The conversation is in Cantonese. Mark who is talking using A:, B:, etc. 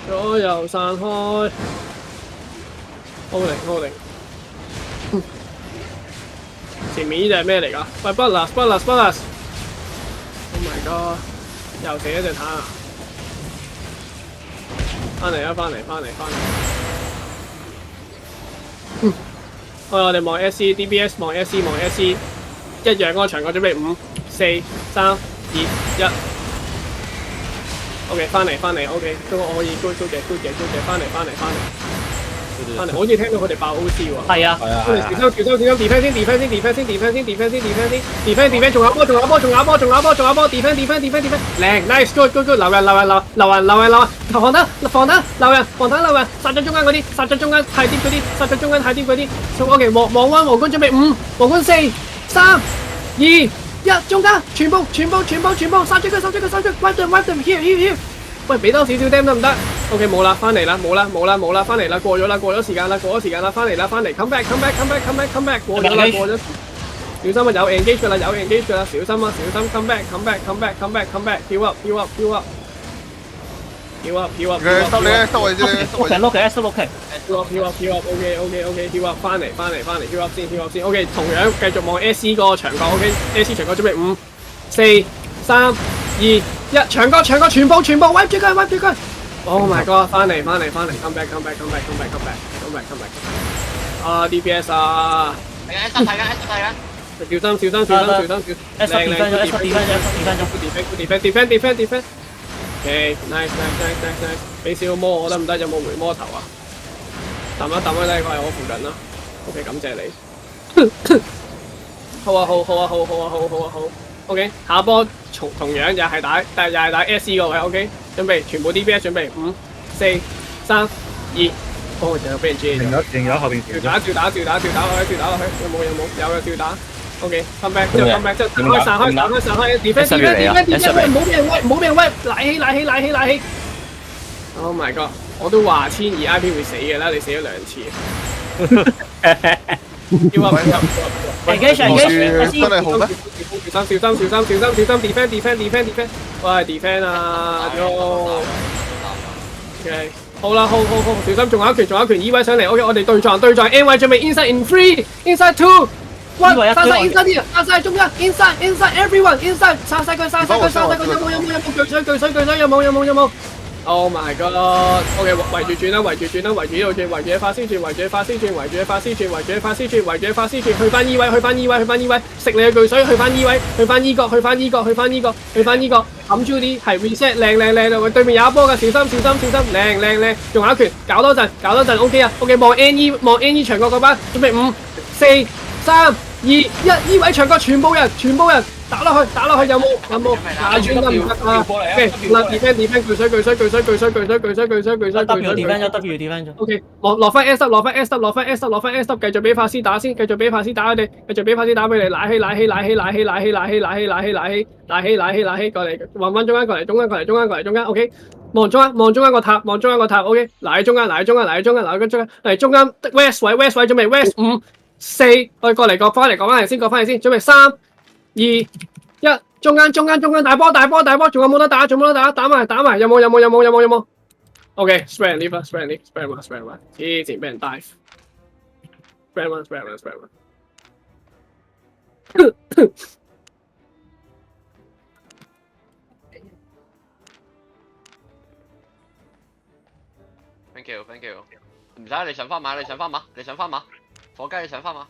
A: 左右散開。Holding。前面呢隻係咩嚟㗎？喂 ，Bullus。Oh my god！又死一隻坦啊！翻嚟。我哋望 SC，DBS 望 SC，一樣嗰個場角準備5、4、3、2、1。OK， 翻嚟 ，OK， 都可以 good 嘅，翻嚟。我好似聽到佢哋爆 OC 喎。
B: 係啊。
A: 調收 defend 先 defend， 仲有波 defend， 靚 nice good， 留人，防彈，留人，殺咗中間嗰啲，太啲嗰啲。OK， 皇冠準備5、皇冠4、3、2、1，中間全部，殺咗佢 ，wipe them here。喂，俾多少少 damn 得唔得 ？OK， 冇啦，翻嚟啦，翻嚟啦，過咗時間啦，翻嚟 come back， 過咗。小心啊，有 engage 㗎啦，小心 come back， heal up。
C: 收位先。
A: heal up， 翻嚟 heal up 先。OK， 同樣繼續望 SC 嗰個場角 ，OK，SC 場角準備5、4、3、2、1，場角全部 wipe 住佢。Oh my god， 翻嚟 come back。啊 DPS 啊！
B: 睇緊。
A: 小心。defend。OK， nice。俾少魔我得唔得？有冇回魔頭啊？揼一低佢喺我附近啦。OK， 感謝你。好啊。OK， 下波同樣又係打 SC 個位 ，OK， 準備全部 DPS 準備5、4、3、2，哦，又俾人 J 咗。
D: 停咗後邊。
A: 吊打落去，有冇？有吊打。OK，come back， 之後散開 defend， 唔好俾人威，賴起。Oh my god！ 我都話千二 IP 會死嘅啦，你死咗2次。engage，
C: 真係好咩？
A: 小心 defend， 喂 defend 啊 ，OK， 好啦，好，小心，仲有一拳，E位上嚟 ，OK， 我哋對撞 ，N 位準備 inside in 3、inside 2。喂，殺晒 inside 啲人，殺晒中間 inside everyone inside， 殺晒佢，有冇？Oh my god！OK， 圍住轉啦，圍住呢度轉，圍住法師轉，去翻 E 位，食你嘅巨水，去翻 E 位，去翻 E 角，冚住啲係 reset， 靚，對面有一波㗎，小心，靚，仲有一拳，搞多陣 OK 啊 ，OK， 望 NE 場角嗰班，準備5、4、3、2、1 ，E 位場角全部人打落去，有冇？打轉得唔得啊？嘅，defend， 巨水。
B: W defend 咗。
A: OK， 落翻 S 繼續俾法師打先，佢哋，繼續俾法師打俾你，拉起，過嚟，揾翻中間過嚟中間 ，OK， 望中間個塔 ，OK， 嚟中間 West 位準備 West 5、4， 我哋過嚟翻嚟先，準備3、2、1，中間大波，仲有冇得打？打埋，有冇 ？OK，spread and leave，spread 埋，黐線俾人 dive，spread 埋。
E: Thank you， 唔使你上翻馬，火雞你上翻馬。